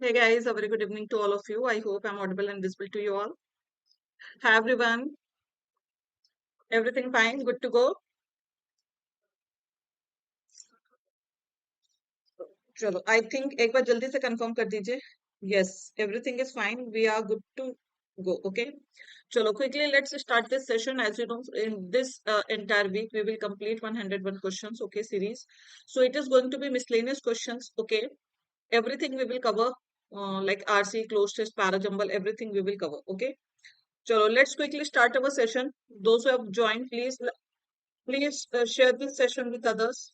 Hey guys, a very good evening to all of you. I hope I'm audible and visible to you all. Hi everyone, everything fine, good to go. चलो, I think एक बार जल्दी से confirm कर दीजिए. Yes, everything is fine. We are good to go. Okay. चलो, quickly let's start this session. As you know, in this entire week we will complete 101 questions. Okay, series. So it is going to be miscellaneous questions. Okay, everything we will cover. Like RC, closed test, parajumble, everything we will cover. Okay. Chalo, let's quickly start our session. Those who have joined, please share this session with others.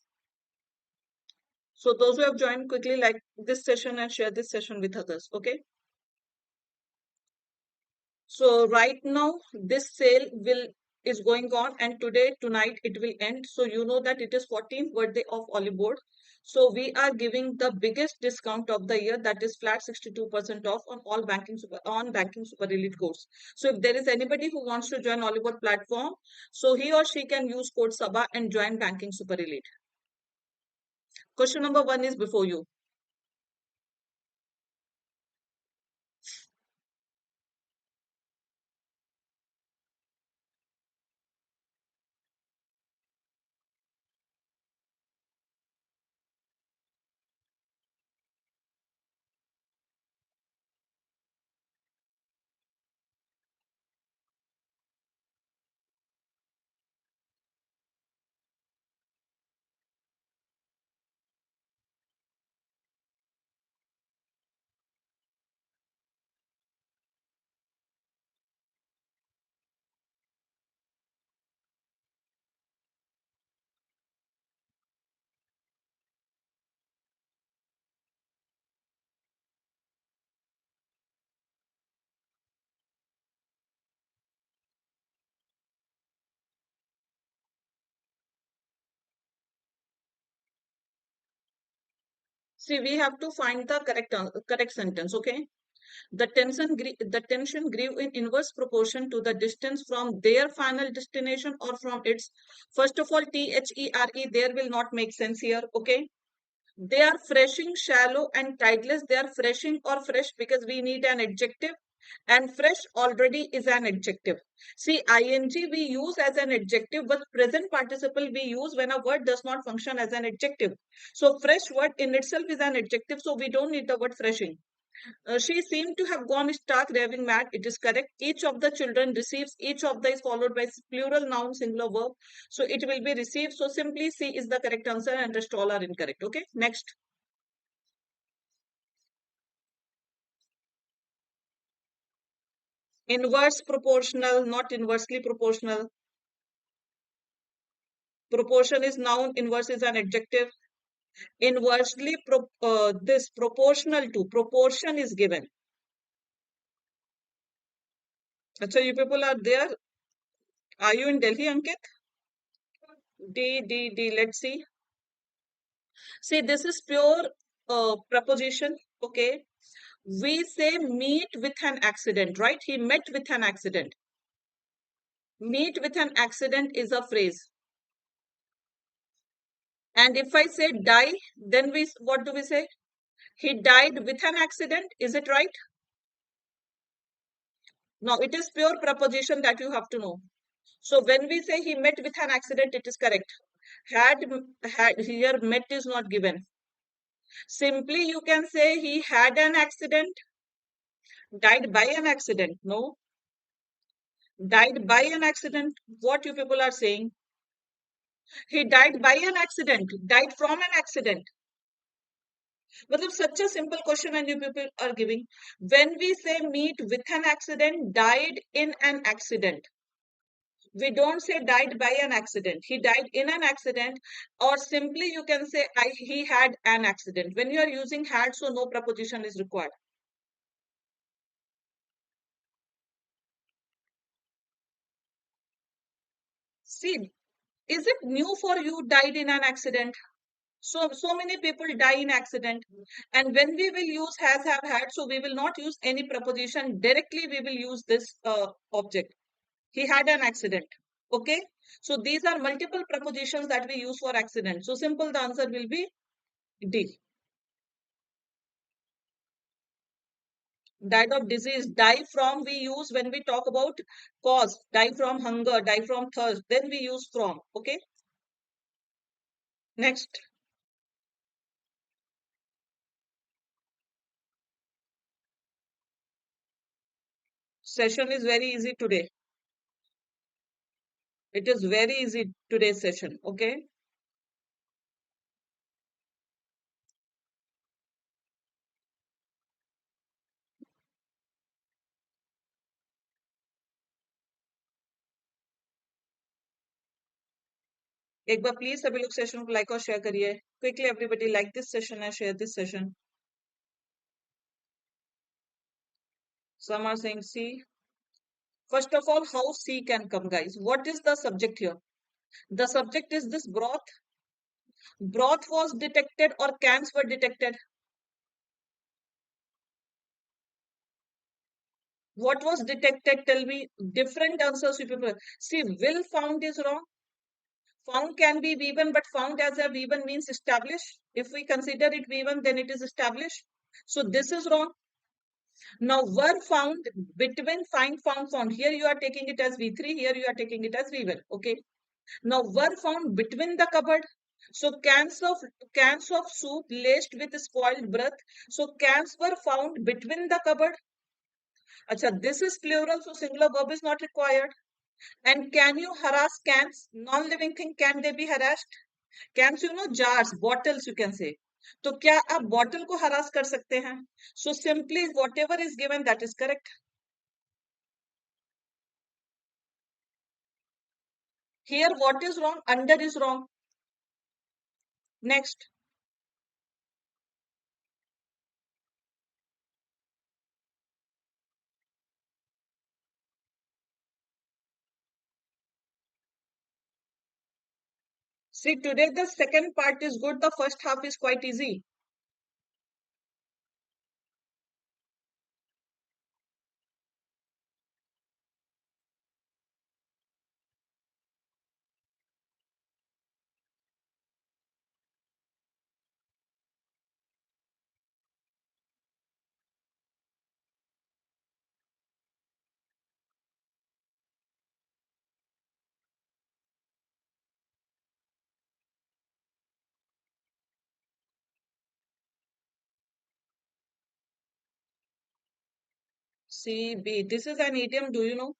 So those who have joined, quickly like this session and share this session with others. Okay. So right now this sale will is going on, and today tonight it will end. So you know that it is 14th birthday of Oliveboard. So we are giving the biggest discount of the year, that is flat 62% off on all banking super elite course. So if there is anybody who wants to join Oliveboard platform, so he or she can use code Saba and join banking super elite. Question number 1 is before you. See, we have to find the correct sentence. Okay. The tension grew in inverse proportion to the distance from their final destination or from its. First of all, THERE, there will not make sense here. Okay. They are freshing, shallow, and tideless. They are freshing or fresh because we need an adjective, and fresh already is an adjective. See, ing we use as an adjective, but present participle we use when a word does not function as an adjective. So fresh word in itself is an adjective, so we don't need the word freshing. She seemed to have gone stark raving mad. It is correct. Each of the children receives. Each of the is followed by plural noun singular verb. So it will be received. So simply C is the correct answer and rest all are incorrect. Okay. Next. Inverse proportional, not inversely proportional. Proportion is noun. Inverse is an adjective. Inversely this proportional to proportion is given. So you people are there. Are you in Delhi, Ankit? D. Let's see. See, this is pure preposition. Okay. We say meet with an accident, right? He met with an accident. Meet with an accident is a phrase. And if I say die, then what do we say? He died with an accident. Is it right? No, it is pure preposition that you have to know. So when we say he met with an accident, it is correct. Had here met is not given. Simply you can say he had an accident, died by an accident. No, died by an accident. What you people are saying? He died by an accident, died from an accident. But it's such a simple question and you people are giving. When we say meet with an accident, died in an accident. We don't say died by an accident. He died in an accident, or simply you can say he had an accident. When you are using had, so no preposition is required. See, is it new for you died in an accident? So many people die in accident, and when we will use has, have, had, so we will not use any preposition directly. We will use this object. He had an accident. Okay, so these are multiple prepositions that we use for accident. So simple, the answer will be D. Died of disease. Die from we use when we talk about cause. Die from hunger, die from thirst. Then we use from. Okay. Next. Session is very easy today. It is very easy today's session. Okay. एक बार please सभी लोग session को like और share करिए. Quickly everybody like this session and share this session. Some are saying C. First of all, how C can come, guys? What is the subject here? The subject is this broth. Broth was detected or cans were detected. What was detected? Tell me. Different answers you people. See, will found is wrong. Found can be V1, but found as a V1 means established. If we consider it V1, then it is established. So this is wrong. Now were found between find, found, found. Here you are taking it as V3. Here you are taking it as V1. Okay. Now were found between the cupboard. So cans of soup laced with spoiled breath. So cans were found between the cupboard. Acha, this is plural, so singular verb is not required. And can you harass cans? Non-living thing, can they be harassed? Cans, you know, jars, bottles, you can say. तो क्या आप bottle को harass कर सकते हैं? So simply whatever is given, that is correct. Here what is wrong? Under is wrong. Next. See, today the second part is good. The first half is quite easy. See, B. This is an idiom. Do you know?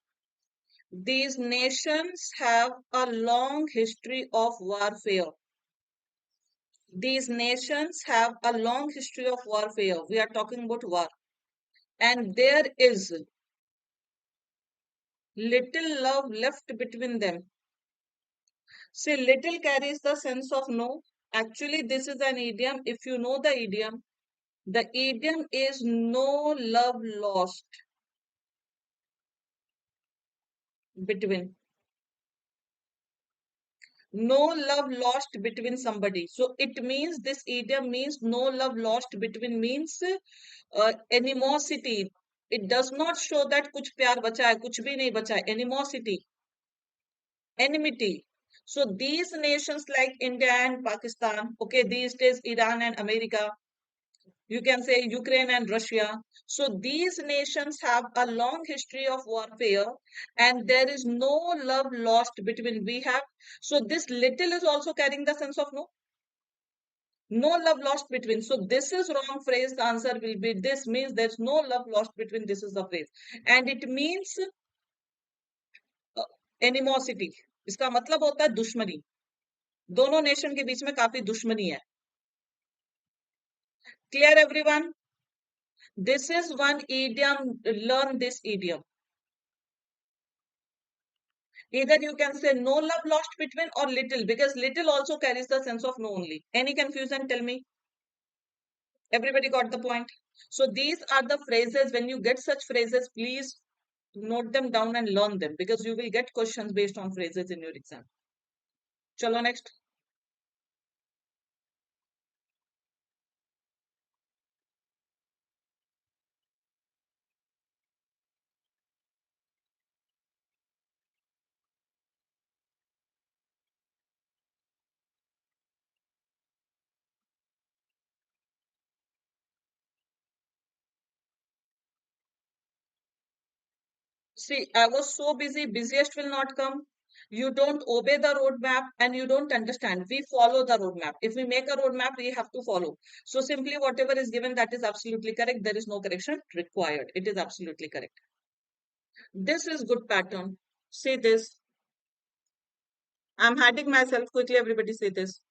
These nations have a long history of warfare. These nations have a long history of warfare. We are talking about war. And there is little love left between them. See, little carries the sense of no. Actually, this is an idiom. If you know the idiom is no love lost between. No love lost between somebody. So it means this idiom means no love lost between means animosity. It does not show that कुछ प्यार बचा है, कुछ भी नहीं बचा है. Animosity, enmity. So these nations like India and Pakistan, okay, these days Iran and America, you can say Ukraine and Russia. So these nations have a long history of warfare and there is no love lost between we have. So this little is also carrying the sense of no. No love lost between. So this is wrong phrase. The answer will be this means there's no love lost between. This is the phrase. And it means animosity. इसका मतलब होता है दुश्मनी. दोनों nation के बीच में काफी दुश्मनी है. Clear everyone? This is one idiom. Learn this idiom. Either you can say no love lost between or little, because little also carries the sense of no only. Any confusion? Tell me. Everybody got the point? So these are the phrases. When you get such phrases, please note them down and learn them, because you will get questions based on phrases in your exam. Chalo next. See, I was so busy, busiest will not come. You don't obey the roadmap and you don't understand. We follow the roadmap. If we make a roadmap, we have to follow. So simply whatever is given, that is absolutely correct. There is no correction required. It is absolutely correct. This is good pattern. See this. I'm hiding myself quickly. Everybody see this.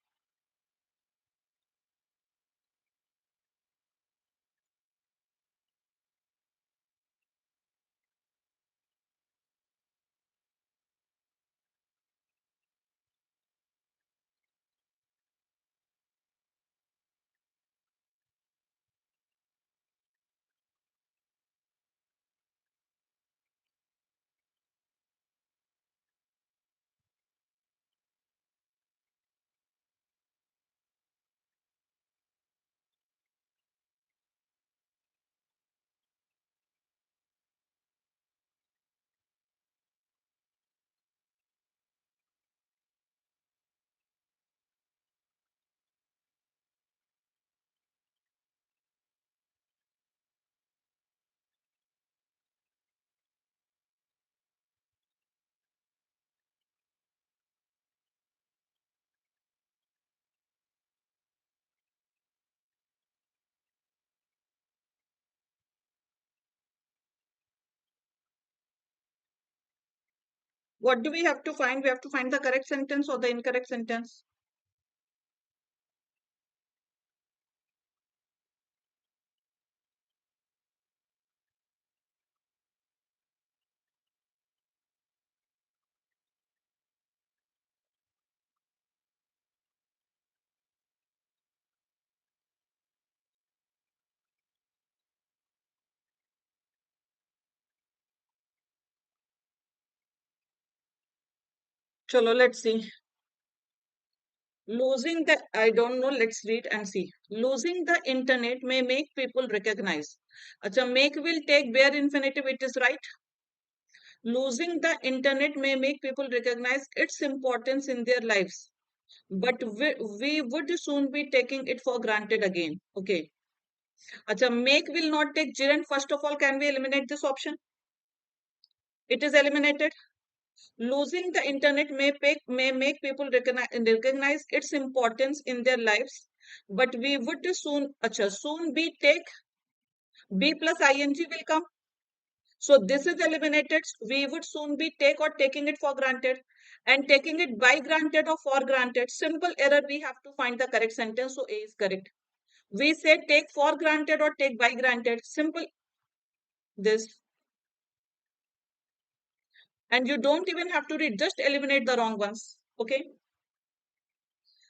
What do we have to find? We have to find the correct sentence or the incorrect sentence. Chalo, let's see. Losing the, I don't know, let's read and see. Losing the internet may make people recognize. Acha, make will take bare infinitive, it is right. Losing the internet may make people recognize its importance in their lives, but we would soon be taking it for granted again. Okay. Acha, make will not take gerund. First of all, can we eliminate this option? It is eliminated. Losing the internet may make people recognize its importance in their lives, but we would soon, acha, soon be take B plus ing will come. So this is eliminated. We would soon be take or taking it for granted, and taking it by granted or for granted. Simple error. We have to find the correct sentence. So A is correct. We say take for granted or take by granted. Simple this. And you don't even have to read. Just eliminate the wrong ones. Okay.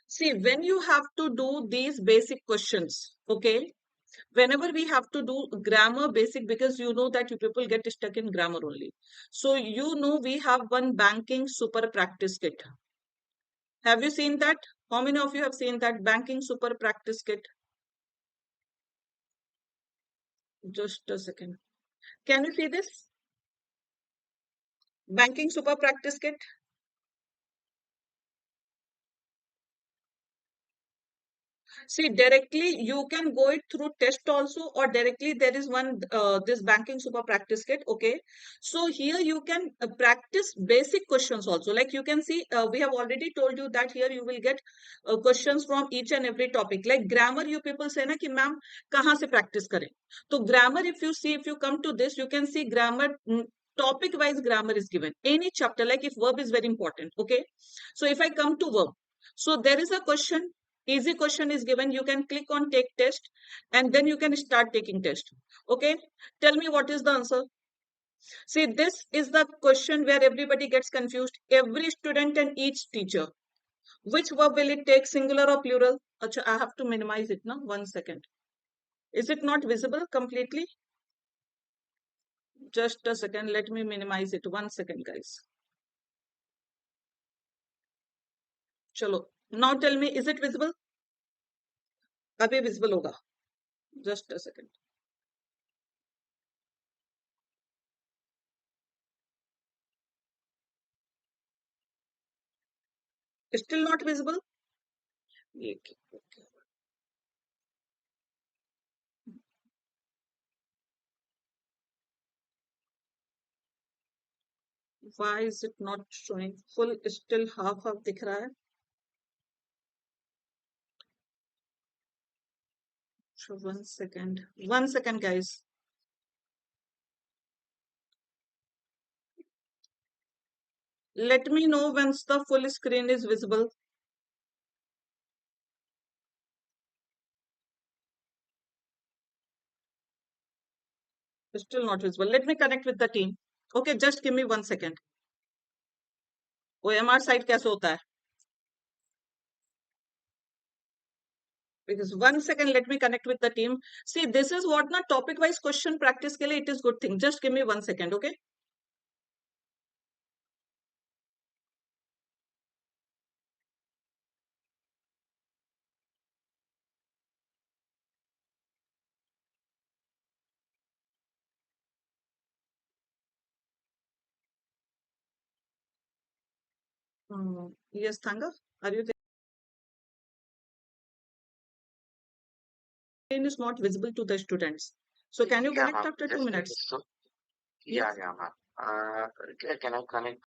See, when you have to do these basic questions, okay, whenever we have to do grammar basic, because you know that you people get stuck in grammar only. So, you know, we have one banking super practice kit. Have you seen that? How many of you have seen that banking super practice kit? Just a second. Can you see this? Banking super practice kit? See, directly you can go it through test also, or directly there is one this banking super practice kit. Okay, so here you can practice basic questions also. Like you can see, we have already told you that here you will get questions from each and every topic. Like grammar, you people say na ki ma'am kahan se practice kare? So grammar, if you see, if you come to this, you can see grammar. Topic wise grammar is given any chapter, like if verb is very important. Okay, so if I come to verb, so there is a question, easy question is given. You can click on take test and then you can start taking test. Okay, tell me what is the answer. See, this is the question where everybody gets confused, every student and each teacher. Which verb will it take, singular or plural? Achha, I have to minimize it now. 1 second. Is it not visible completely? Just a second, let me minimize it. 1 second, guys. Chalo, now tell me, is it visible? Abhi visible hoga. Just a second. Still not visible? Okay. Why is it not showing full? Still half दिख रहा है. So 1 second. 1 second, guys. Let me know once the full screen is visible. Still not visible. Let me connect with the team. Okay, just give me 1 second. OMR site कैसे होता है? Because 1 second, let me connect with the team. See, this is what na topic wise question practice के लिए it is good thing. Just give me 1 second, okay? Yes, Thanga, are you there? Screen is not visible to the students. So can you Yeah, connect ma'am. after Just 2 minutes? so yeah, yeah, ma'am. Can I connect?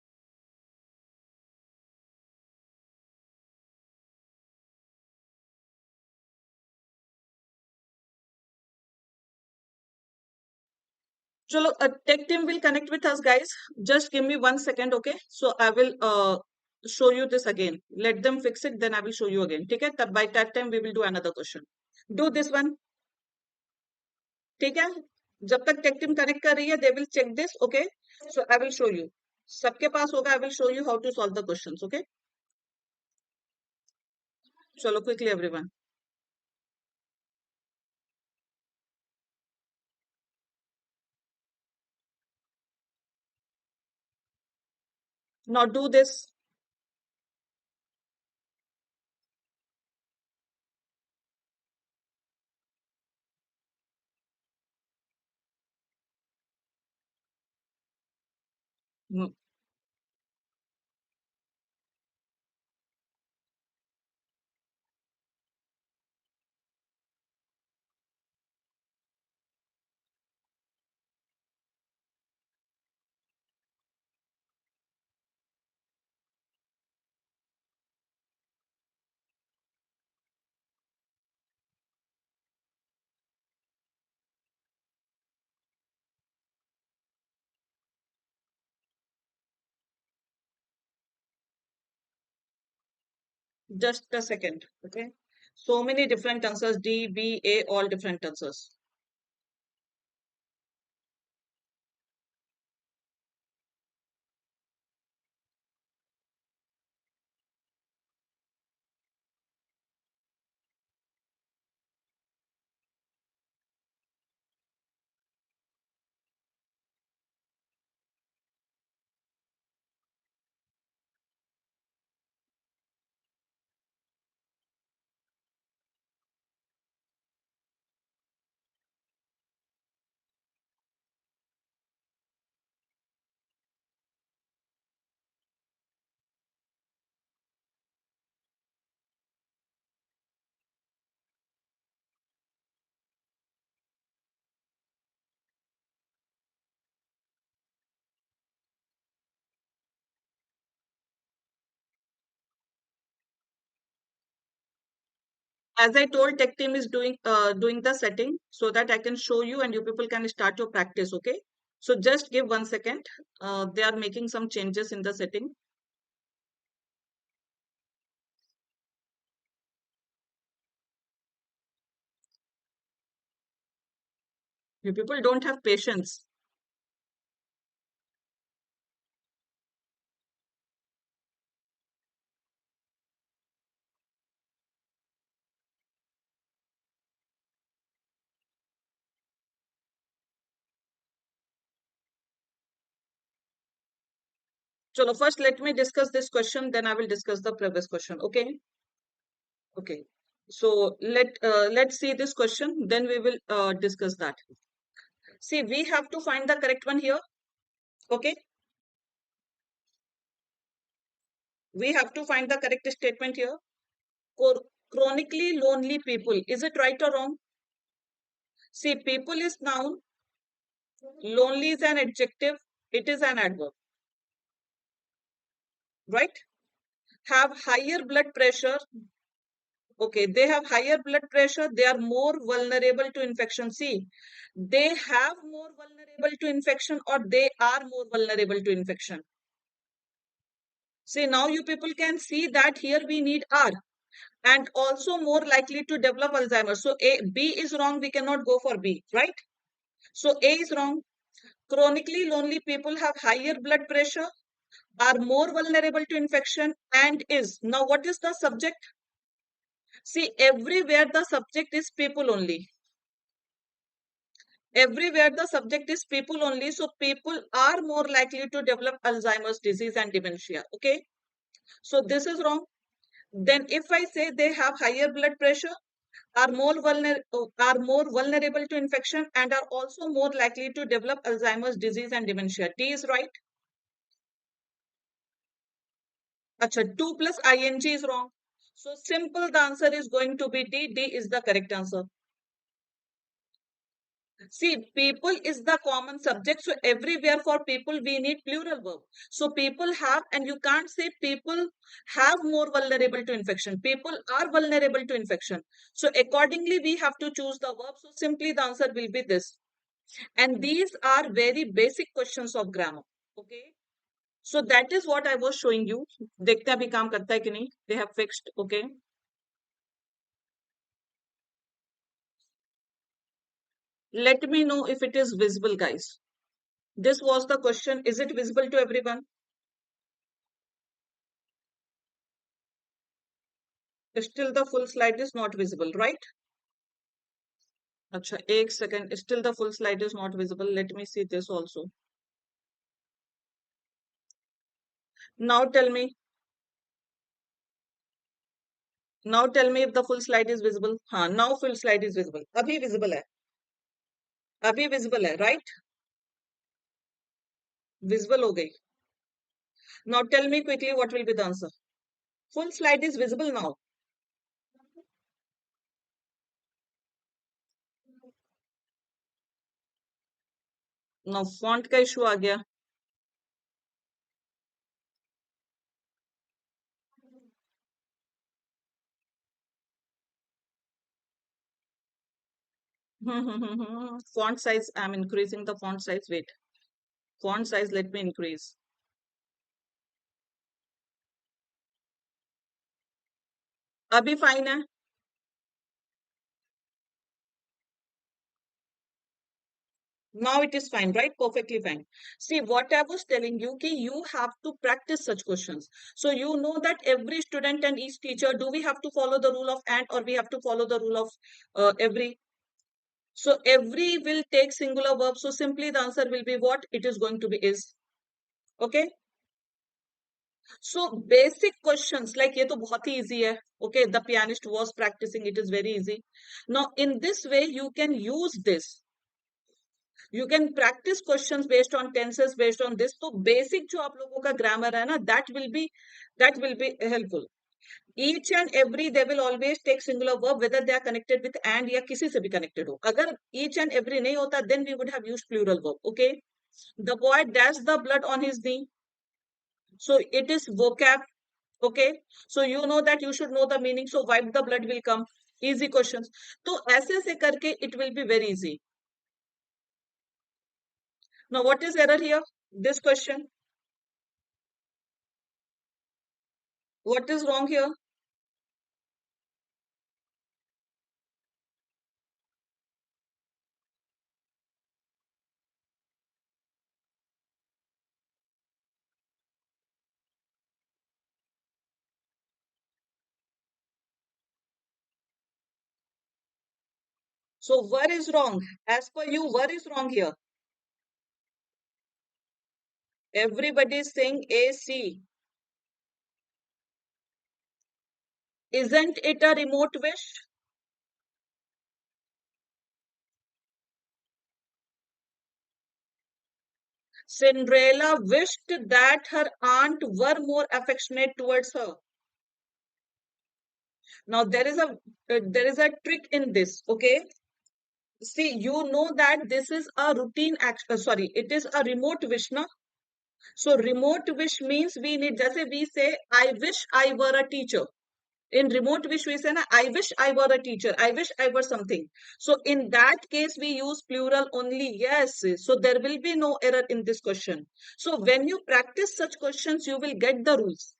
Chalo, tech team will connect with us, guys. Just give me 1 second, okay? So I will show you this again. Let them fix it, then I will show you again. ठीक है? तब by that time we will do another question. Do this one. ठीक है? जब तक tech team connect कर रही है, they will check this, okay? So I will show you. सबके पास होगा, I will show you how to solve the questions, okay? चलो quickly everyone. Now do this. Hmm. Just a second, okay? So many different answers, D, B, A, all different answers. As I told, tech team is doing the setting so that I can show you and you people can start your practice, okay? So just give 1 second. They are making some changes in the setting. You people don't have patience. So first let me discuss this question, then I will discuss the previous question, okay? Okay. So let's see this question, then we will discuss that. See, we have to find the correct one here, okay? We have to find the correct statement here. Chronically lonely people. Is it right or wrong? See, people is noun, lonely is an adjective, it is an adverb. right? Have higher blood pressure. Okay, they have higher blood pressure. They are more vulnerable to infection. See, they have more vulnerable to infection or they are more vulnerable to infection. See, now you people can see that here we need R and also more likely to develop Alzheimer's. So B is wrong. We cannot go for B, right? So A is wrong. Chronically lonely people have higher blood pressure, are more vulnerable to infection, and is. Now, what is the subject? See, everywhere the subject is people only. Everywhere the subject is people only. So, people are more likely to develop Alzheimer's disease and dementia. Okay. So, this is wrong. Then, if I say they have higher blood pressure, are more vulnerable to infection and are also more likely to develop Alzheimer's disease and dementia. D is right. Acha, 2 plus ing is wrong. So simple, the answer is going to be D. D is the correct answer. See, people is the common subject. So everywhere for people, we need plural verb. So people have, and you can't say people have more vulnerable to infection. People are vulnerable to infection. So accordingly, we have to choose the verb. So simply the answer will be this. And these are very basic questions of grammar. Okay. So that is what I was showing you. देखते हैं अभी काम करता है कि नहीं. They have fixed. Okay. Let me know if it is visible, guys. This was the question. Is it visible to everyone? Still the full slide is not visible, right? Acha, एक second. Still the full slide is not visible. Let me see this also. Now tell me. Now tell me if the full slide is visible. हाँ, now full slide is visible. अभी visible है. अभी visible है, right? Visible हो गई. Now tell me quickly what will be the answer. Full slide is visible now. Now font का issue आ गया. Font size, I'm increasing the font size. Wait. Font size, let me increase. अभी fine है. Now it is fine, right? Perfectly fine. See, what I was telling you, ki you have to practice such questions. So you know that every student and each teacher, do we have to follow the rule of and or we have to follow the rule of every? So every will take singular verb. So simply the answer will be what? It is going to be is. Okay. So basic questions like ये तो बहुत ही easy है. Okay, the pianist was practicing. It is very easy. Now in this way you can use this. You can practice questions based on tenses, based on this. So basic जो आप लोगों का grammar है ना, that will be helpful. Each and every they will always take singular verb whether they are connected with and या किसी से भी connected हो. अगर each and every नहीं होता, then we would have used plural verb. Okay. The boy dashed the blood on his knee. So it is vocab. Okay. So you know that you should know the meaning. So wipe the blood will come. Easy questions. तो ऐसे से करके it will be very easy. Now what is error here? This question. What is wrong here? So where is wrong? As per you, where is wrong here? Everybody is saying AC. Isn't it a remote wish? Cinderella wished that her aunt were more affectionate towards her. Now there is a trick in this. Okay, see, you know that this is a routine action. Sorry, it is a remote wish, na? So remote wish means we need, just we say, I wish I were a teacher. In remote wish, we say, na, I wish I were a teacher. I wish I were something. So in that case, we use plural only. Yes. So there will be no error in this question. So when you practice such questions, you will get the rules.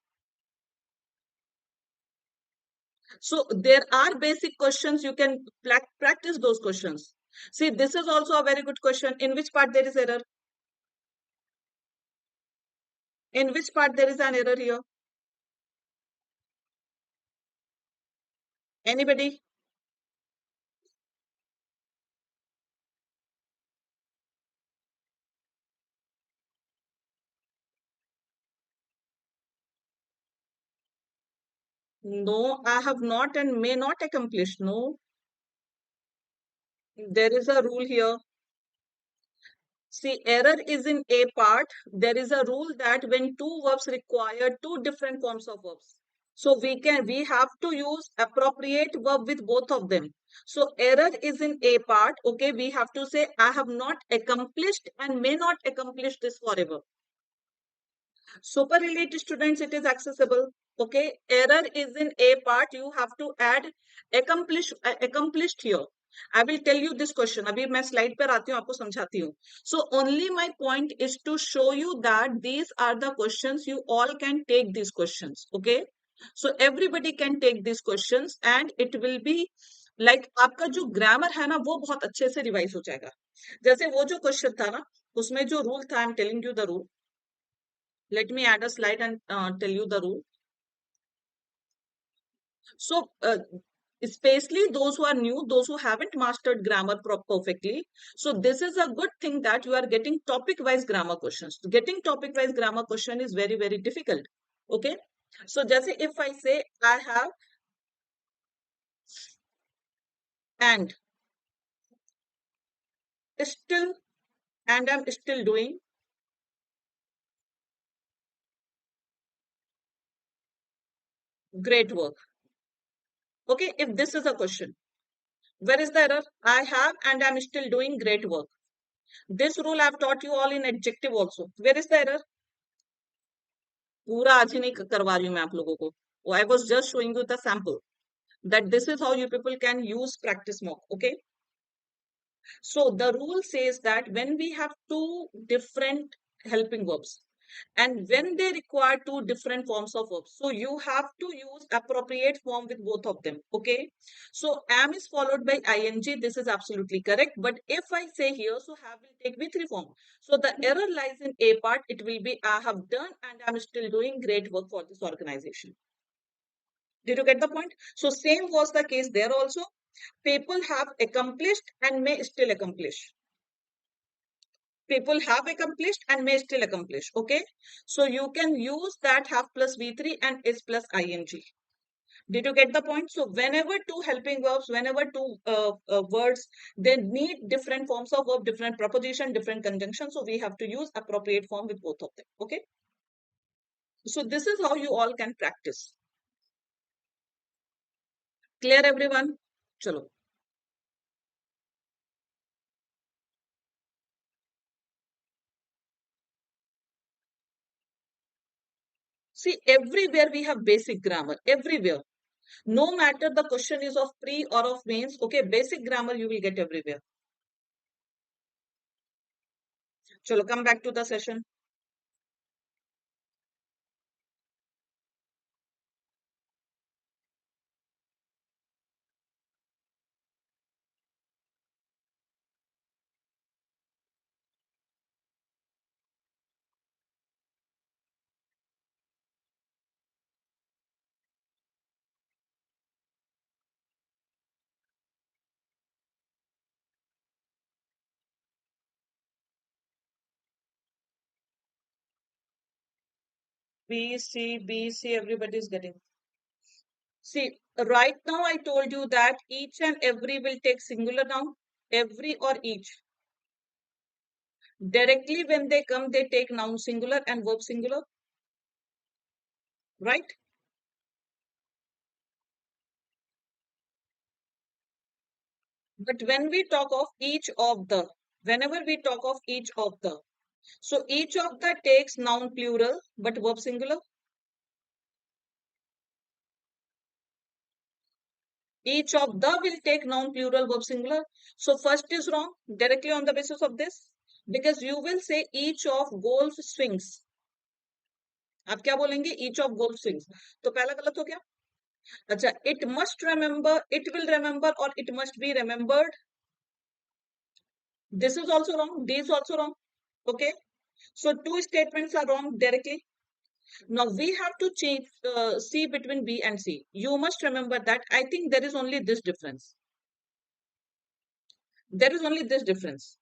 So there are basic questions. You can practice those questions. See, this is also a very good question. In which part there is error? In which part there is an error here? Anybody? No, I have not and may not accomplish. No, there is a rule here. See, error is in A part. There is a rule that when two verbs require two different forms of verbs. So we have to use appropriate verb with both of them. So error is in A part. Okay, we have to say I have not accomplished and may not accomplish this forever. Superlative students, it is accessible. Okay, error is in A part. You have to add accomplished here. I will tell you this question. अभी मैं slide पर आती हूँ, आपको समझाती हूँ. So only my point is to show you that these are the questions. You all can take these questions. Okay, so everybody can take these questions and it will be like आपका जो grammar है ना वो बहुत अच्छे से revise हो जाएगा. जैसे वो जो question था ना उसमें जो rule था, I'm telling you the rule. Let me add a slide and tell you the rule. So, especially those who are new, those who haven't mastered grammar perfectly. So, this is a good thing that you are getting topic-wise grammar questions. Getting topic-wise grammar question is very, very difficult. Okay. So, just if I say I have and still and I'm still doing great work. Okay. If this is a question, where is the error? I have and I'm still doing great work. This rule I've taught you all in adjective also. Where is the error? पूरा आज ही नहीं करवा रही हूँ मैं आप लोगों को. I was just showing you the sample that this is how you people can use practice mock. Okay, so the rule says that when we have two different helping verbs and when they require two different forms of verbs, so you have to use appropriate form with both of them. Okay, so am is followed by ing. This is absolutely correct, but if I say here, so have will take v3 form. So the error lies in A part. It will be I have done and I'm still doing great work for this organization. Did you get the point? So same was the case there also. People have accomplished and may still accomplish. People have accomplished and may still accomplish. Okay, so you can use that have plus v3 and is plus ing. Did you get the point? So whenever two helping verbs, whenever two words, they need different forms of verb, different preposition, different conjunction. So we have to use appropriate form with both of them. Okay, so this is how you all can practice. Clear everyone? Chalo. See, everywhere we have basic grammar, everywhere. No matter the question is of pre or of mains, okay, basic grammar you will get everywhere. Chalo, come back to the session. B, C, everybody is getting. See, right now I told you that each and every will take singular noun, every or each. Directly when they come, they take noun singular and verb singular, right? But when we talk of each of the, whenever we talk of each of the, So each of the takes noun plural but verb singular. Each of the will take noun plural verb singular. So first is wrong directly on the basis of this, because you will say each of golf swings. आप क्या बोलेंगे? Each of golf swings. तो पहला गलत हो गया. अच्छा, it must remember, it will remember, or it must be remembered. This is also wrong. D is also wrong. Okay. So two statements are wrong directly. Now we have to change C between B and C. You must remember that I think there is only this difference. There is only this difference.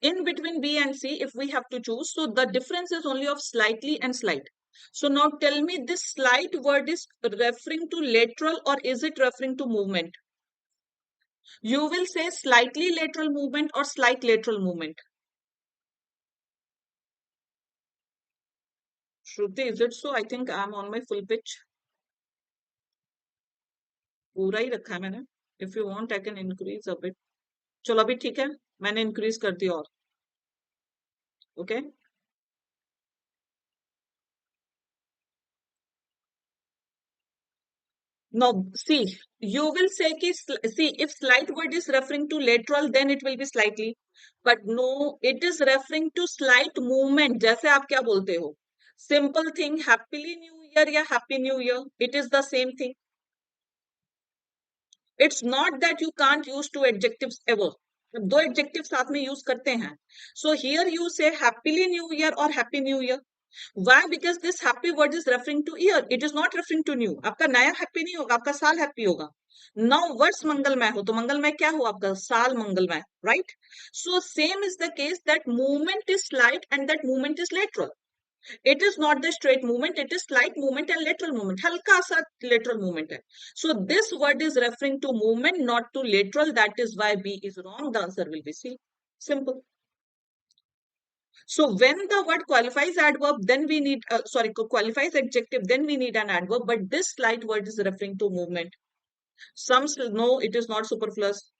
In between B and C, if we have to choose, so the difference is only of slightly and slight. So now tell me, this slight word is referring to lateral or is it referring to movement? You will say slightly lateral movement or slight lateral movement. Shruti, is it so? I think I'm on my full pitch. पूरा ही रखा है मैंने. If you want, I can increase a bit. चलो अभी ठीक है, मैंने increase कर दिया और. Okay. Now, see, you will say कि, see, if slight word is referring to lateral, then it will be slightly. But no, it is referring to slight movement. जैसे आप क्या बोलते हो? Simple thing, happily new year या happy new year. It is the same thing. It's not that you can't use two adjectives ever. दो adjectives साथ में use करते हैं. So here you say happily new year or happy new year. Why? Because this happy word is referring to year. It is not referring to new. आपका नया happy नहीं होगा, आपका साल happy होगा. Now वर्ष मंगलमय हो तो मंगलमय क्या हो आपका? साल मंगलमय, right? So same is the case that movement is slight and that movement is lateral. It is not the straight movement, it is slight movement and lateral movement. हल्का सा lateral movement है. So this word is referring to movement, not to lateral. That is why B is wrong. The answer will be C. Simple. So when the word qualifies adverb, then we need, qualifies adjective, then we need an adverb. But this slight word is referring to movement. Some no, it is not superfluous.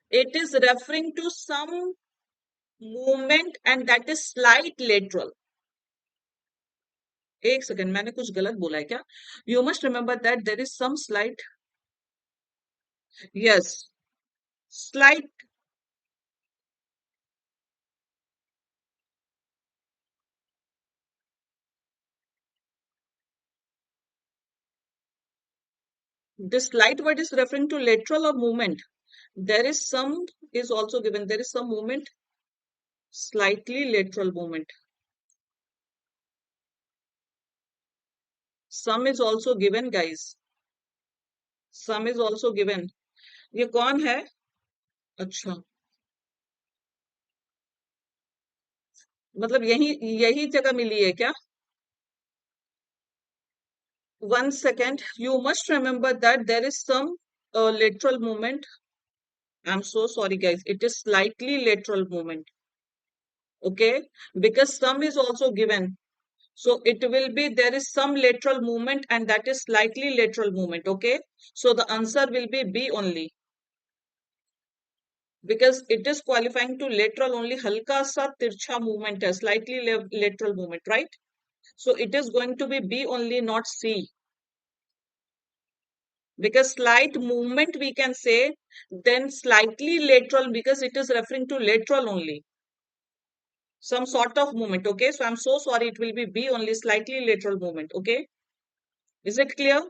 It is referring to some movement and that is slight lateral. एक second, मैंने कुछ गलत बोला है क्या? You must remember that there is some slight, yes, slight. This slight word is referring to lateral or movement. There is some is also given. There is some movement, slightly lateral movement. Some is also given, guys. Some is also given. ये कौन है? अच्छा, मतलब यही यही जगह मिली है क्या? One second. You must remember that there is some lateral movement. I'm so sorry, guys. It is slightly lateral movement. Okay, because some is also given. So it will be there is some lateral movement and that is slightly lateral movement. Okay, so the answer will be B only. Because it is qualifying to lateral only. हल्का सा तिरछा movement है, slightly lateral movement, right? So it is going to be B only, not C. Because slight movement we can say, then slightly lateral because it is referring to lateral only. Some sort of movement, okay? So I'm so sorry, it will be B only, slightly lateral movement, okay? Is it clear?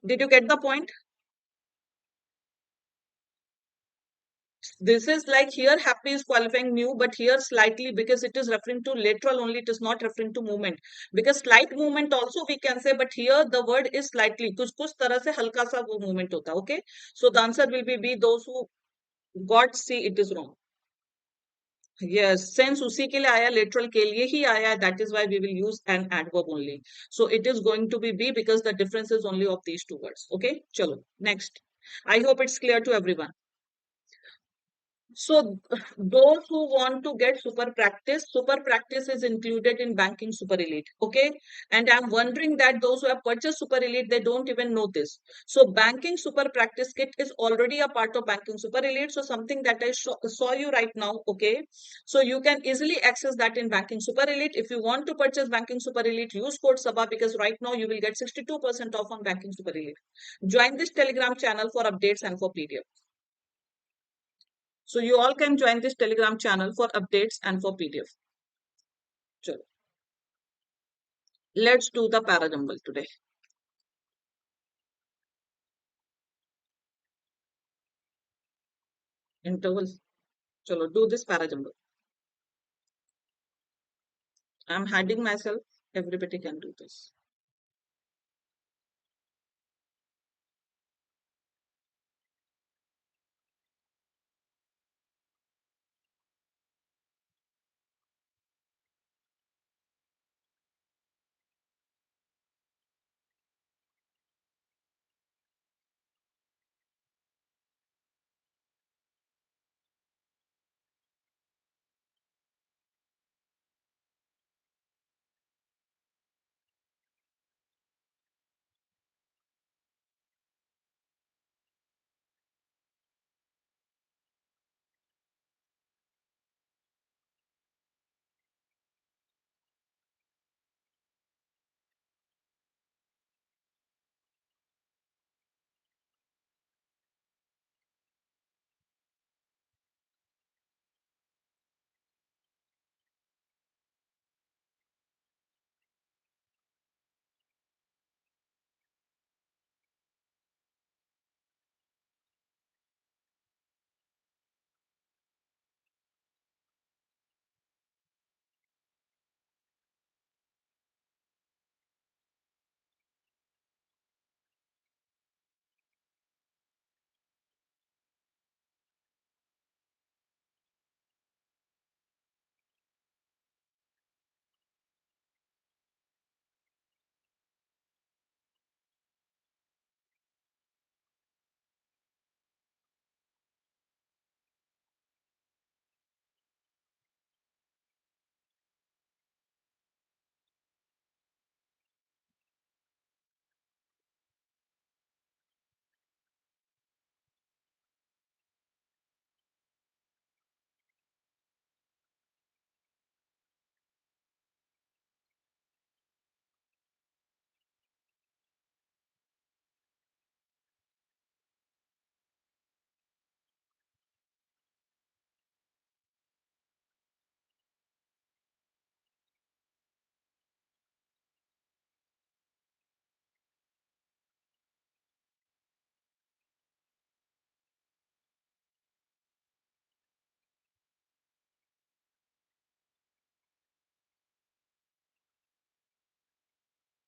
Did you get the point? This is like here happy is qualifying new, but here slightly because it is referring to lateral only, it is not referring to movement. Because slight movement also we can say, but here the word is slightly. कुछ तरह से हल्का सा वो movement होता है, okay? So the answer will be B. Those who got C, it is wrong. Yes, since उसी के लिए आया, lateral के लिए ही आया, that is why we will use an adverb only. So it is going to be B because the difference is only of these two words. Okay, चलो next. I hope it's clear to everyone. So those who want to get super practice is included in banking super elite. Okay. And I'm wondering that those who have purchased super elite, they don't even know this. So banking super practice kit is already a part of banking super elite. So something that I saw you right now. Okay. So you can easily access that in banking super elite. If you want to purchase banking super elite, use code Saba, because right now you will get 62% off on banking super elite. Join this Telegram channel for updates and for PDF. So you all can join this Telegram channel for updates and for PDF. Chalo. Let's do the parajumble today. Interval. Chalo, do this parajumble. I'm hiding myself. Everybody can do this.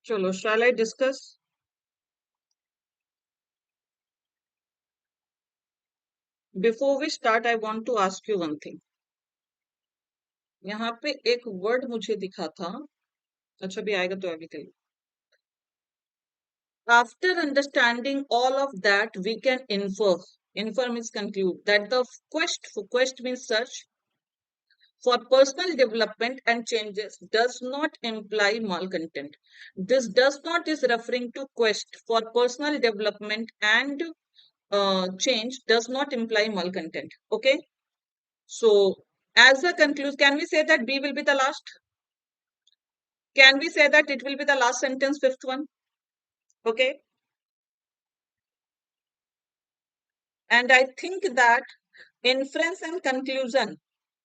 Chalo, shall I discuss? Before we start, I want to ask you one thing. यहाँ पे एक word मुझे दिखा था. अच्छा भी आएगा तो आगे. After understanding all of that, we can infer. Infer means conclude that the quest means search for personal development and changes does not imply malcontent. This does not is referring to quest for personal development and change does not imply malcontent. Okay. So as a conclusion, can we say that B will be the last? Can we say that it will be the last sentence, fifth one? Okay. And I think that inference and conclusion,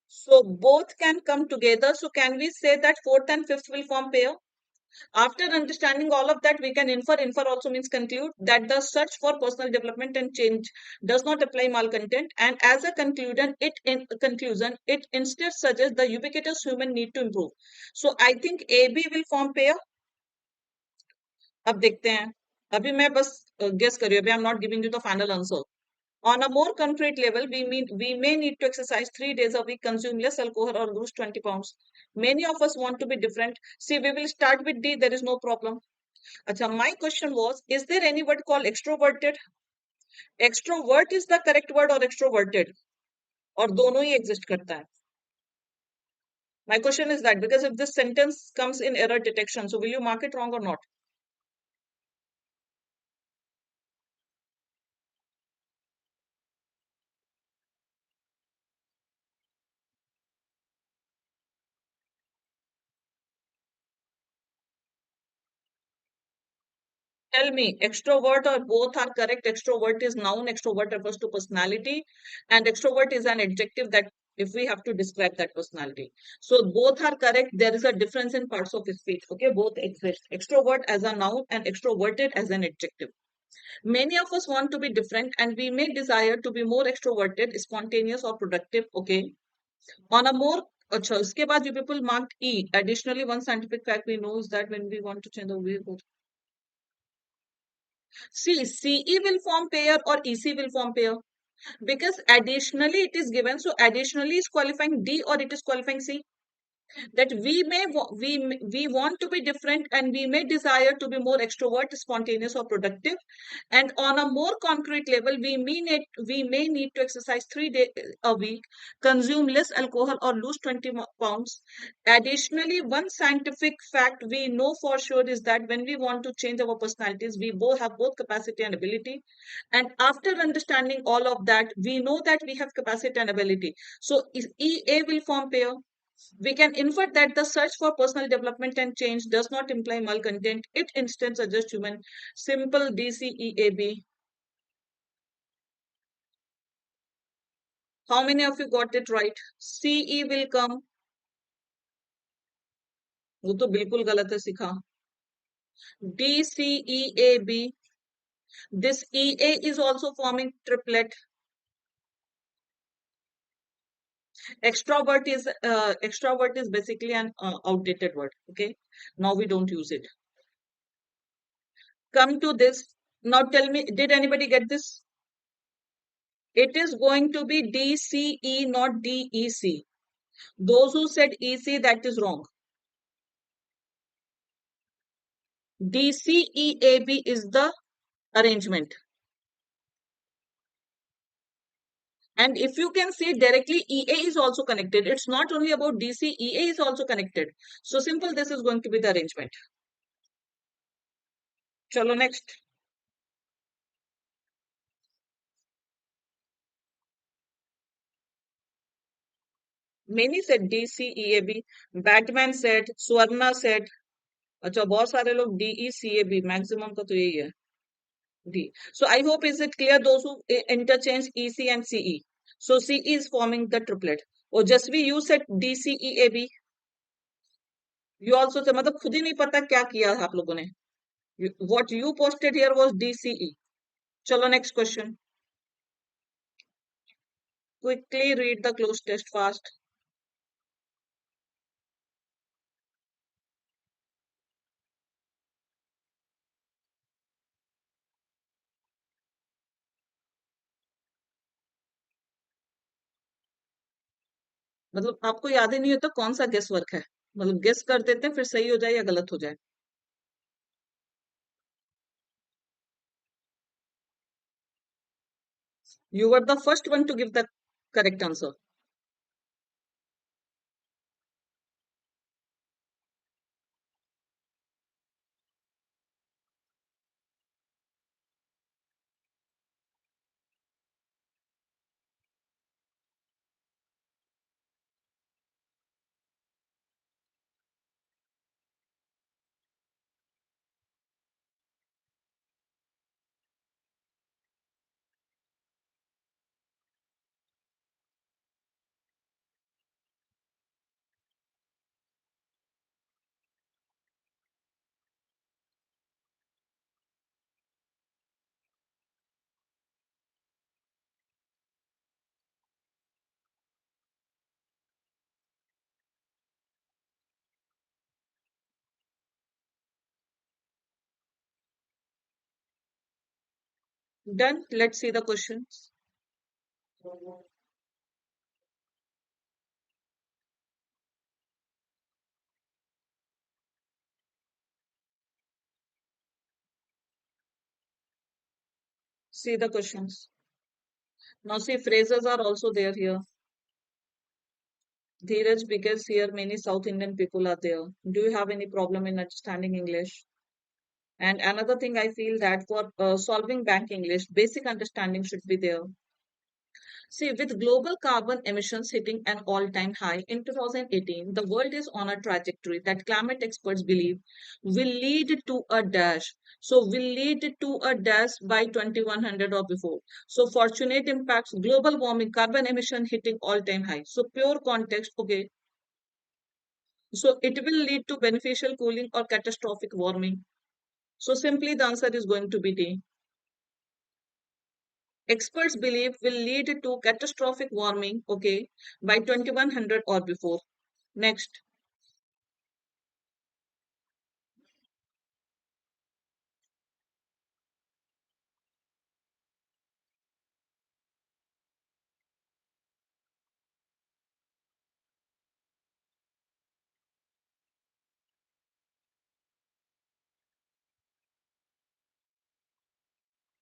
so both can come together. So can we say that fourth and fifth will form pair? After understanding all of that, we can infer. Infer also means conclude that the search for personal development and change does not apply malcontent. And as a conclusion, it instead suggests the ubiquitous human need to improve. So I think AB will form pair. अब देखते हैं. अभी मैं बस guess कर रही हूँ. अभी I'm not giving you the final answer. On a more concrete level, we may need to exercise 3 days a week, consume less alcohol, or lose 20 pounds. Many of us want to be different. See, we will start with D. There is no problem. Achha, my question was, is there any word called extroverted? Extrovert is the correct word or extroverted? और दोनों ही exist करता है? My question is that because if this sentence comes in error detection, so will you mark it wrong or not? Tell me, extrovert or both are correct? Extrovert is noun, extrovert refers to personality, and extrovert is an adjective that if we have to describe that personality. So both are correct. There is a difference in parts of speech. Okay, both exist. Extrovert as a noun and extroverted as an adjective. Many of us want to be different and we may desire to be more extroverted, spontaneous or productive. Okay. On a more अच्छा उसके बाद you people marked E. Additionally, one scientific fact we know is that when we want to change the way both. See, CE will form pair or EC will form pair because additionally it is given. So additionally is qualifying D or it is qualifying C. That we want to be different and we may desire to be more extrovert, spontaneous or productive, and on a more concrete level we may need to exercise 3 days a week, consume less alcohol or lose 20 pounds. Additionally, one scientific fact we know for sure is that when we want to change our personalities, we both have both capacity and ability, and after understanding all of that we know that we have capacity and ability. So EA will form pair. We can infer that the search for personal development and change does not imply malcontent. It instead suggests human. Simple DCEAB. How many of you got it right? CE will come. वो तो बिल्कुल गलत है सिखा. DCEAB. This EA is also forming triplet. Extrovert is basically an outdated word. Okay, now we don't use it. Come to this. Now tell me, did anybody get this? It is going to be DCE, not DEC. Those who said EC, that is wrong. DCEAB is the arrangement. And if you can see directly, EA is also connected. It's not only about DC, EA is also connected. So simple, this is going to be the arrangement. Chalo, next. Many said DCEAB. Batman said, Swarna said. अच्छा बहुत सारे लोग DECAB, maximum का तो यही है D. So I hope is it clear those who interchange EC and CE. So CE is forming the triplet. Or just we use it DCEAB. You also say मतलब खुद ही नहीं पता क्या किया आप लोगों ने. What you posted here was DCE. चलो next question. Quickly read the close test fast. मतलब आपको याद ही नहीं होता कौन सा गेस वर्क है. मतलब गेस कर देते हैं फिर सही हो जाए या गलत हो जाए. You were the first one to give the correct answer. Done. Let's see the questions. See the questions. Now see phrases are also there here. Dheeraj, because here many South Indian people are there. Do you have any problem in understanding English? And another thing I feel that for solving bank English, basic understanding should be there. See, with global carbon emissions hitting an all-time high in 2018, the world is on a trajectory that climate experts believe will lead to a dash. So, will lead to a dash by 2100 or before. So, fortunate impacts, global warming, carbon emission hitting all-time high. So, pure context, okay. So, it will lead to beneficial cooling or catastrophic warming. So, simply the answer is going to be D. Experts believe will lead to catastrophic warming, okay, by 2100 or before. Next.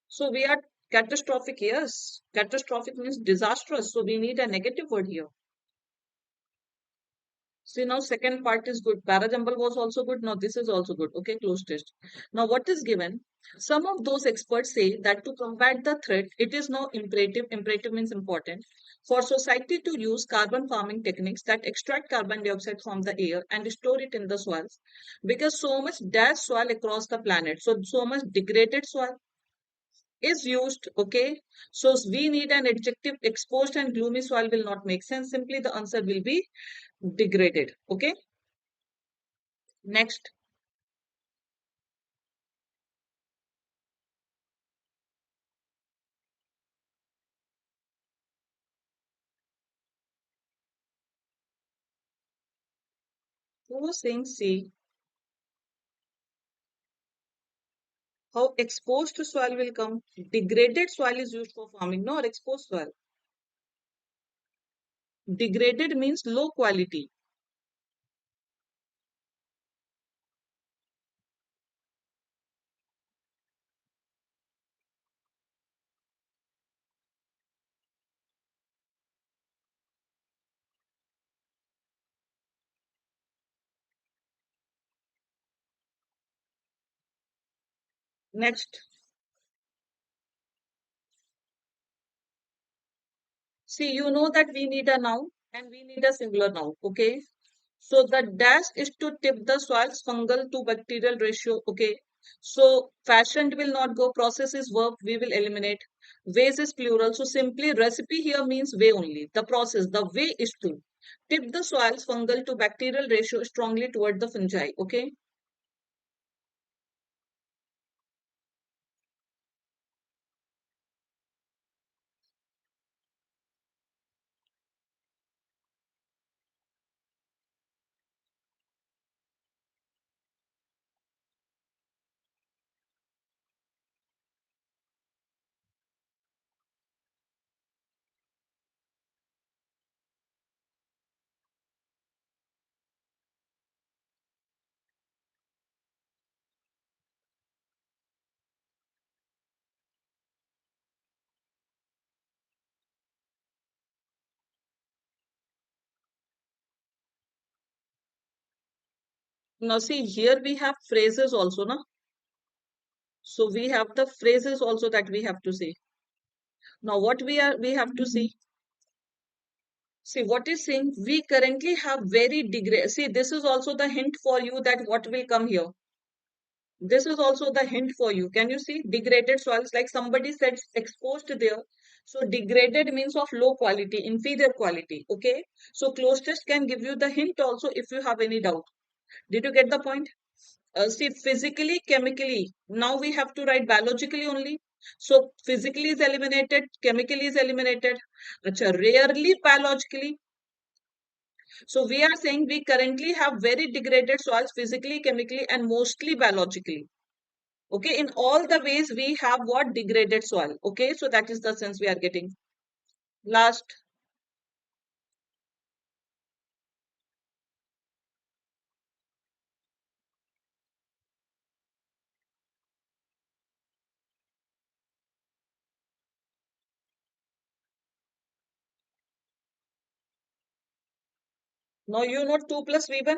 So we are catastrophic, yes. Catastrophic means disastrous. So we need a negative word here. See, now second part is good. Parajambal was also good. Now this is also good. Okay, close test. Now what is given? Some of those experts say that to combat the threat, it is now imperative. Imperative means important for society to use carbon farming techniques that extract carbon dioxide from the air and store it in the soils, because so much dead soil across the planet. So much degraded soil is used. Okay, so we need an adjective. Exposed and gloomy soil will not make sense. Simply the answer will be degraded. Okay. Next. Who was saying C? How exposed soil will come? Degraded soil is used for farming, no, or exposed soil. Degraded means low quality. Next. See, you know that we need a noun and we need a singular noun. Okay. So the dash is to tip the soil's fungal to bacterial ratio. Okay. So fashioned will not go. Process is verb. We will eliminate. Ways is plural. So simply recipe here means way only. The process, the way is to tip the soil's fungal to bacterial ratio strongly toward the fungi. Okay. Now see here we have phrases also, na? So we have the phrases also that we have to say. Now what we have to see. See what is saying we currently have very degrade. See this is also the hint for you that what will come here. This is also the hint for you. Can you see degraded soils like somebody said exposed there. So degraded means of low quality, inferior quality. Okay. So close test can give you the hint also if you have any doubt. Did you get the point? See, physically, chemically. Now we have to write biologically only. So physically is eliminated, chemically is eliminated. Acha, rarely biologically. So we are saying we currently have very degraded soils physically, chemically, and mostly biologically. Okay, in all the ways we have what degraded soil. Okay, so that is the sense we are getting. Last. Now you know 2 plus V1.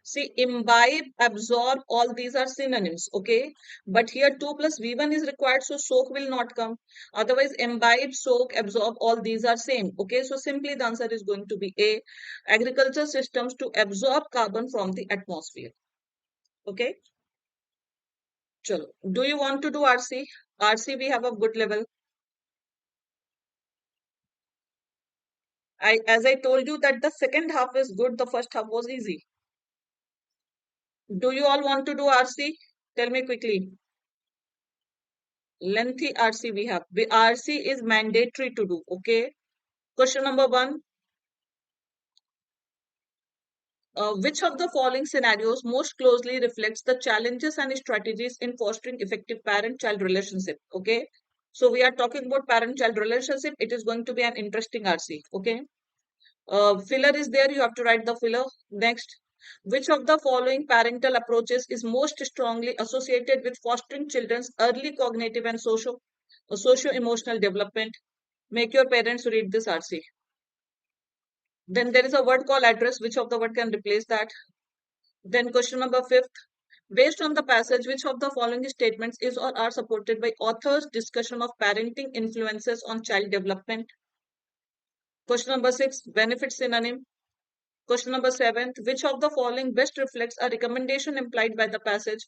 See, imbibe, absorb, all these are synonyms, okay? But here 2 plus V1 is required, so soak will not come. Otherwise, imbibe, soak, absorb, all these are same, okay? So simply the answer is going to be A, agriculture systems to absorb carbon from the atmosphere, okay? Chalo. Do you want to do RC? RC we have a good level. As I told you that the second half is good, the first half was easy. Do you all want to do RC? Tell me quickly. Lengthy RC we have. The RC is mandatory to do. Okay. Question number one. Which of the following scenarios most closely reflects the challenges and strategies in fostering effective parent-child relationship? Okay. So we are talking about parent-child relationship. It is going to be an interesting RC. Okay. Filler is there. You have to write the filler. Next. Which of the following parental approaches is most strongly associated with fostering children's early cognitive and socio-emotional development? Make your parents read this RC. Then there is a word called address. Which of the word can replace that? Then question number fifth. Based on the passage, which of the following statements is or are supported by author's discussion of parenting influences on child development? Question number six. Benefit synonym. Question number seven. Which of the following best reflects a recommendation implied by the passage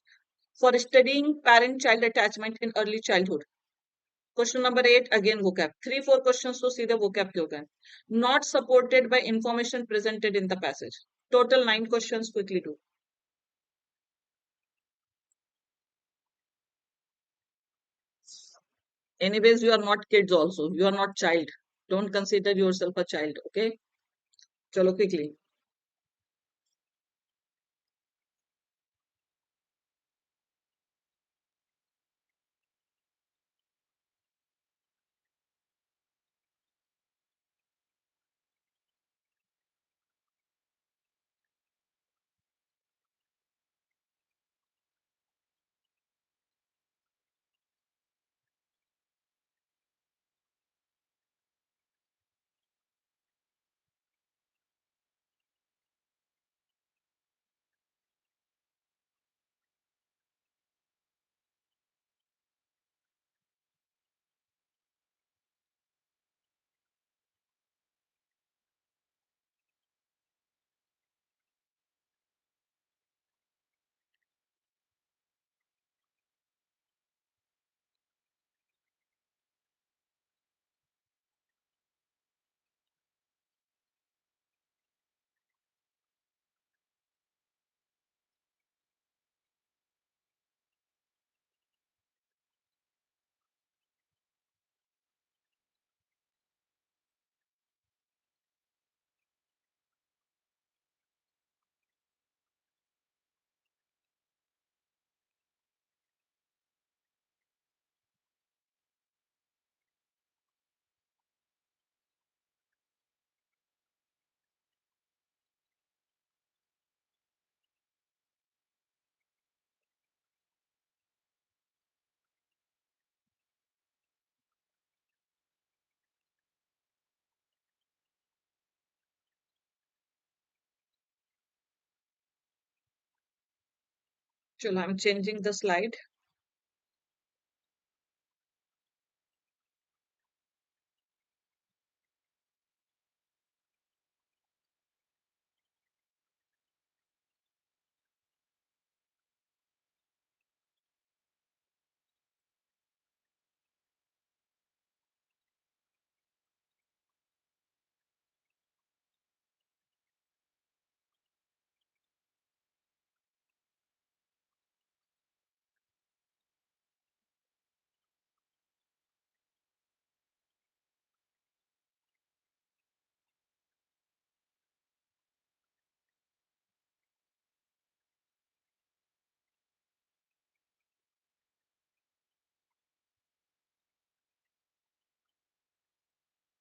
for studying parent-child attachment in early childhood? Question number 8, again vocab. 3-4 questions to see the vocab ke hoga. Not supported by information presented in the passage. Total 9 questions, quickly do. Anyways, you are not kids also. You are not child. Don't consider yourself a child, okay? Chalo, quickly. Chalo, I'm changing the slide.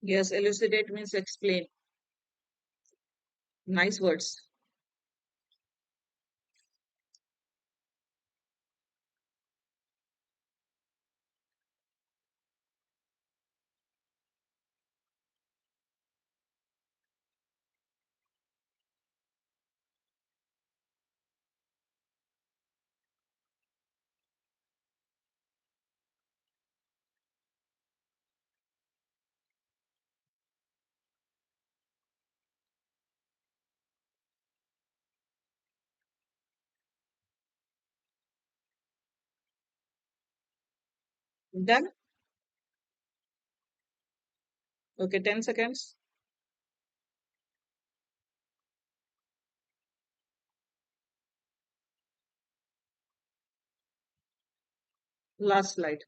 Yes, elucidate means explain. Nice words. Done. Okay, 10 seconds. Last slide.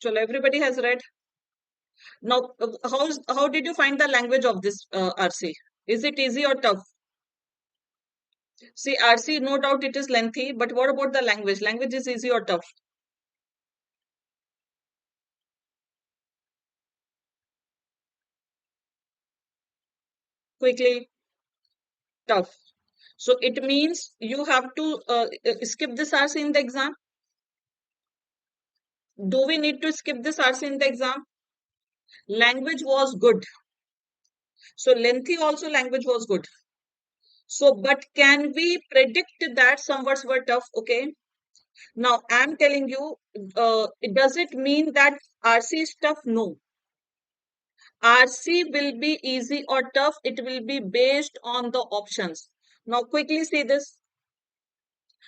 So everybody has read. Now, how did you find the language of this RC? Is it easy or tough? See, RC, no doubt it is lengthy, but what about the language? Language is easy or tough? Quickly, tough. So it means you have to skip this RC in the exam. Do we need to skip this RC in the exam? Language was good. So lengthy also language was good. So, but can we predict that some words were tough? Okay. Now I'm telling you, does it mean that RC is tough? No. RC will be easy or tough. It will be based on the options. Now quickly see this.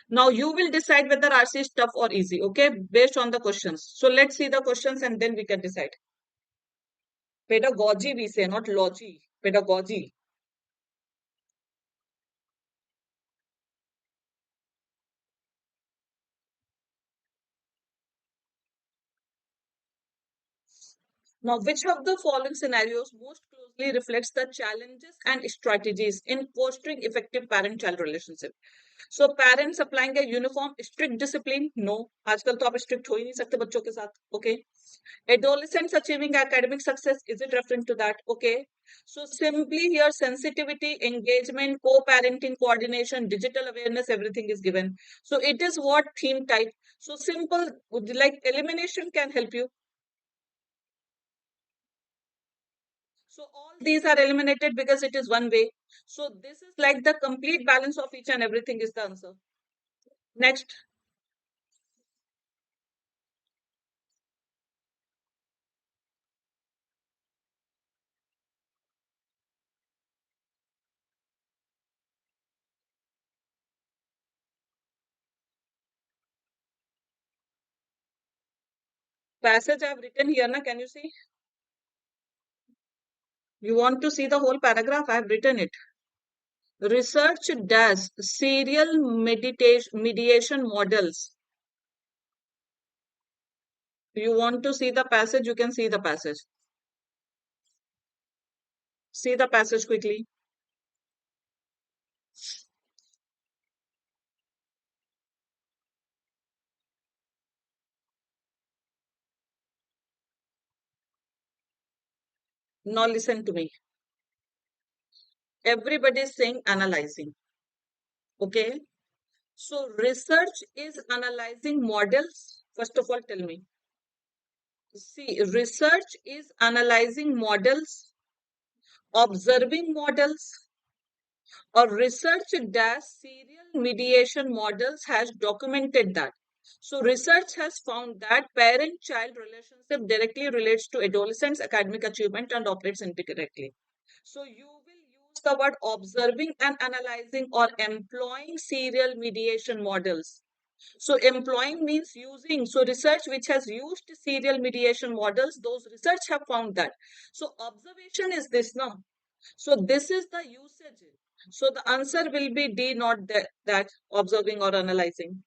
Now you will decide whether RC is tough or easy, okay? Based on the questions. So let's see the questions and then we can decide. Pedagogy we say, not logy. Pedagogy. Now, which of the following scenarios most closely reflects the challenges and strategies in fostering effective parent-child relationship? So, parents applying a uniform strict discipline? No. आजकल तो आप strict हो ही नहीं सकते बच्चों के साथ. Okay. Adolescents achieving academic success, is it referring to that? Okay. So simply here sensitivity, engagement, co-parenting, coordination, digital awareness, everything is given. So it is what theme type. So simple, like elimination can help you. So all these are eliminated because it is one way. So this is like the complete balance of each and everything is the answer. Next. Passage I have written here, na, can you see? You want to see the whole paragraph? I have written it. Research does serial mediation models. You want to see the passage, you can see the passage. See the passage quickly. Now listen to me. Everybody is saying analyzing. Okay. So research is analyzing models. First of all, tell me. See, research is analyzing models, observing models, or research dash serial mediation models has documented that. So research has found that parent-child relationship directly relates to adolescents' academic achievement and operates indirectly. So you will use the word observing and analyzing or employing serial mediation models. So employing means using. So research which has used serial mediation models, those research have found that. So observation is this now. So this is the usage. So the answer will be D, not that observing or analyzing.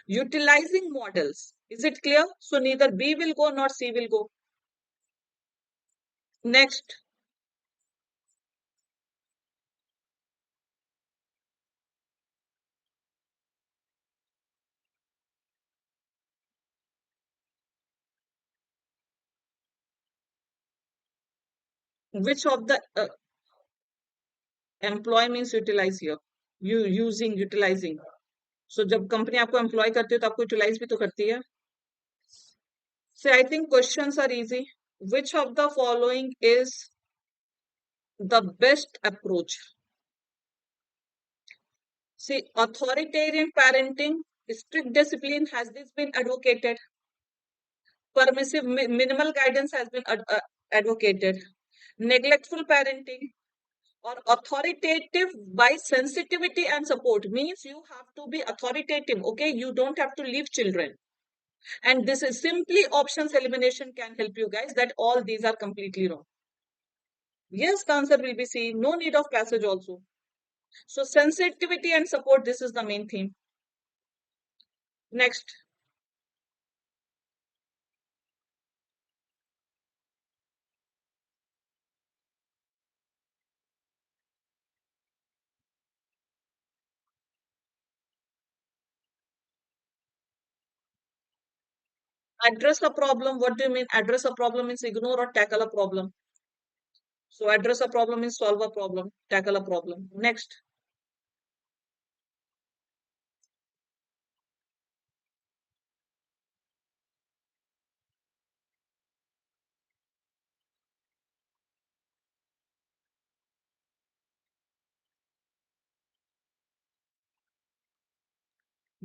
Utilizing models. Is it clear? So neither B will go nor C will go. Next, which of the employ means utilize here? You using, utilizing. So जब company आपको employ करती है तो आपको utilise भी तो करती है. So I think questions are easy. Which of the following is the best approach? See, authoritarian parenting, strict discipline, has this been advocated? Permissive minimal guidance has been advocated. Neglectful parenting or authoritative by sensitivity and support means you have to be authoritative. Okay, you don't have to leave children. And this is simply options elimination can help you guys that all these are completely wrong. Yes, the answer will be C. No need of passage also. So sensitivity and support, this is the main theme. Next, address a problem. What do you mean? Address a problem means ignore or tackle a problem. So address a problem means solve a problem, tackle a problem. Next,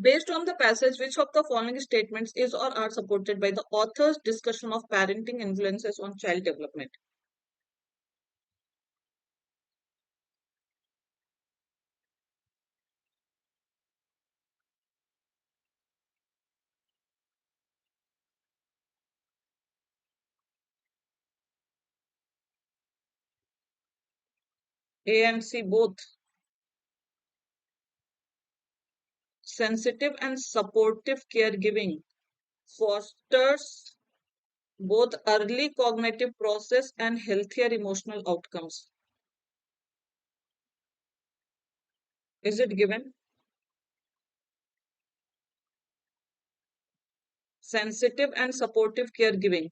based on the passage, which of the following statements is or are supported by the author's discussion of parenting influences on child development? A and C both. Sensitive and supportive caregiving fosters both early cognitive process and healthier emotional outcomes. Is it given? Sensitive and supportive caregiving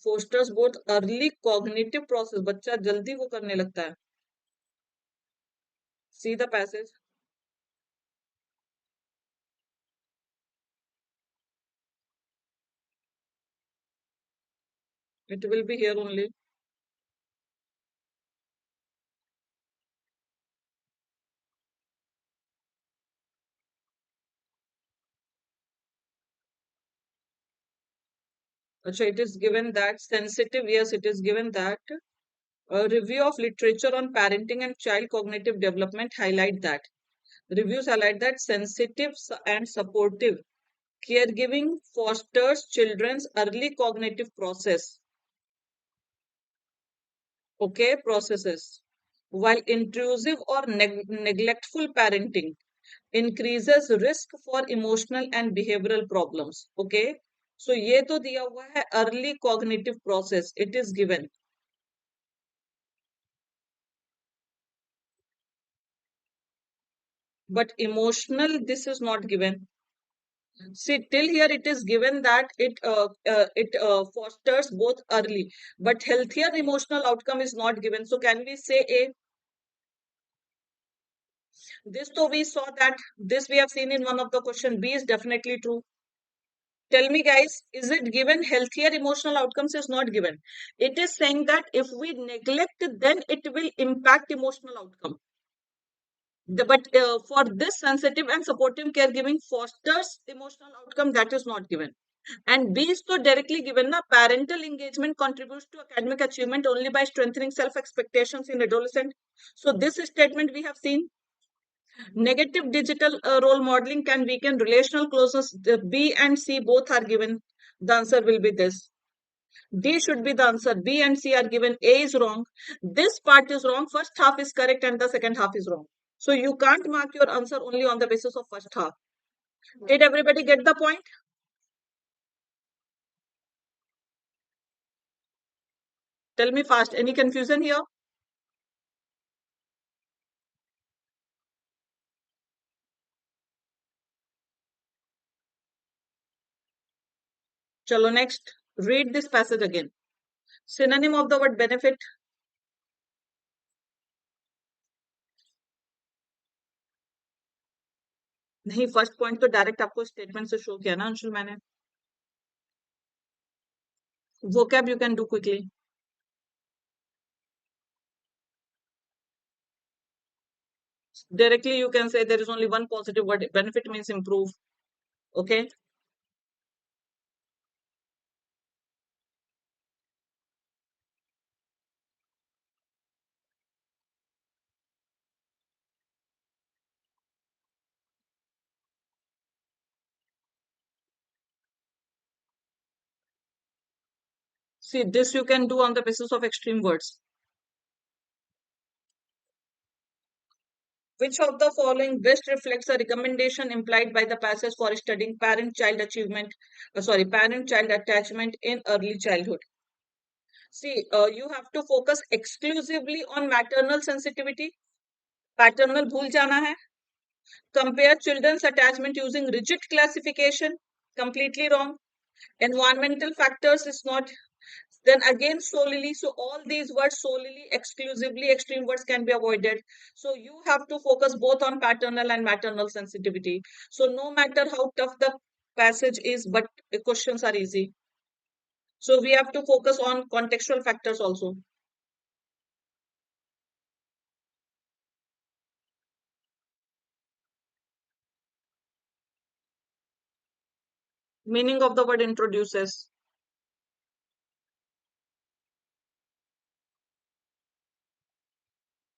fosters both early cognitive process. बच्चा जल्दी वो करने लगता है. See the passage. It will be here only. So it is given that sensitive, yes, it is given that a review of literature on parenting and child cognitive development highlight that. Reviews highlight that sensitive and supportive caregiving fosters children's early cognitive process. Okay, processes. While intrusive or neglectful parenting increases risk for emotional and behavioral problems. Okay, so ये तो दिया हुआ है early cognitive process. It is given. But emotional, this is not given. See, till here it is given that it fosters both early, but healthier emotional outcome is not given. So can we say A? This, so we saw that this we have seen in one of the question. B is definitely true. Tell me, guys, is it given healthier emotional outcomes? Is not given. It is saying that if we neglect, then it will impact emotional outcome. But for this sensitive and supportive caregiving fosters emotional outcome, that is not given. And B is so directly given, na parental engagement contributes to academic achievement only by strengthening self expectations in adolescent. So this statement we have seen. Negative digital role modeling can weaken relational closeness. The B and C both are given. The answer will be this. D should be the answer. B and C are given. A is wrong. This part is wrong. First half is correct and the second half is wrong. So you can't mark your answer only on the basis of first half. Did everybody get the point? Tell me fast. Any confusion here? Chalo next. Read this passage again. Synonym of the word benefit. नहीं, first point तो direct आपको statement से show किया ना अंशुल मैंने. Vocab you can do quickly. Directly you can say there is only one positive word. Benefit means improve. Okay. See, this you can do on the basis of extreme words. Which of the following best reflects a recommendation implied by the passage for studying parent-child achievement, parent-child attachment in early childhood? See, you have to focus exclusively on maternal sensitivity. Paternal भूल जाना है. Compare children's attachment using rigid classification. Completely wrong. Environmental factors is not. Then again solely, so all these words solely, exclusively, extreme words can be avoided. So you have to focus both on paternal and maternal sensitivity. So no matter how tough the passage is, but the questions are easy. So we have to focus on contextual factors also. Meaning of the word introduces.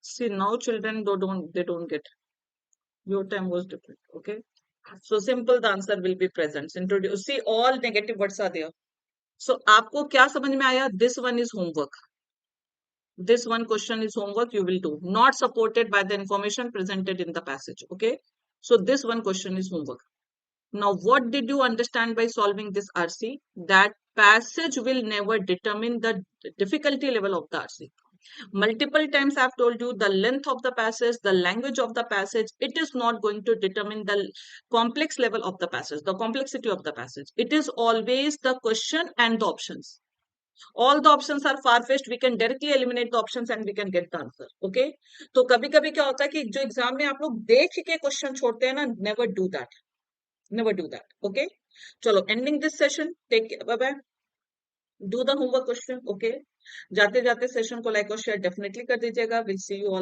See, now children they don't get. Your time was different. Okay. So simple, the answer will be present. Introduce. See, all negative words are there. So आपको क्या समझ में आया? This one is homework. This one question is homework you will do, not supported by the information presented in the passage. Okay. So this one question is homework. Now, what did you understand by solving this RC? That passage will never determine the difficulty level of the RC. Multiple times I've told you the length of the passage, the language of the passage, it is not going to determine the complex level of the passage, the complexity of the passage. It is always the question and the options. All the options are far-fetched, we can directly eliminate the options and we can get the answer. Okay. तो कभी कभी क्या होता है कि जो exam में आप लोग देख के क्वेश्चन छोड़ते हैं ना, never do that. Never do that. Okay. चलो, ending this session. Take care. Bye bye. Do the homework question. Okay. जाते जाते सेशन को लाइक और शेयर डेफिनेटली कर दीजिएगा. We'll see you all.